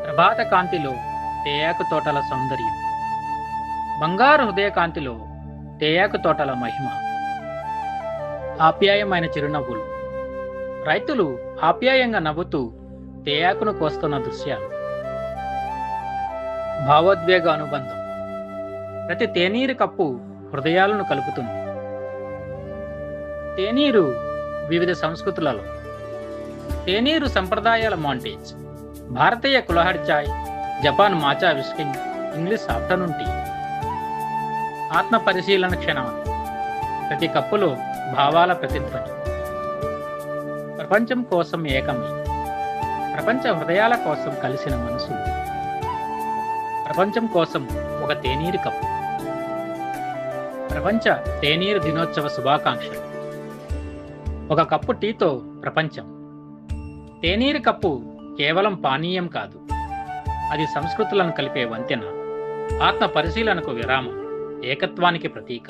ప్రభాత కాంతిలో తేయాకు తోటల సౌందర్యం, బంగారు హృదయ కాంతిలో తేయాకు తోటల మహిమ, ఆప్యాయమైన చిరునవ్వులు, రైతులు ఆప్యాయంగా నవ్వుతూ తేయాకును కోస్తున్న దృశ్యాలు, భావోద్వేగ అనుబంధం, ప్రతి తేనీరు కప్పు హృదయాలను కలుపుతుంది. తేనీరు వివిధ సంస్కృతులలో, తేనీరు సంప్రదాయాల మాంటేజ్, భారతీయ కులహరి చాయ్, Japan matcha whisking, English afternoon tea, ఆత్మ పరిశీలన క్షణాలు, ప్రతి కప్పులో భావాల ప్రతిధ్వని. ప్రపంచం కోసం ఏకమై, ప్రపంచ హృదయాల కోసం కలిసిన మనసులు, ప్రపంచం కోసం ఒక తేనీరు కప్పు. ప్రపంచ తేనీరు దినోత్సవ శుభాకాంక్షలు. ఒక కప్పు టీతో ప్రపంచం. తేనీరు కప్పు కేవలం పానీయం కాదు, అది సంస్కృతులను కలిపే వంతెన, ఆత్మ పరిశీలనకు విరామం, ఏకత్వానికి ప్రతీక.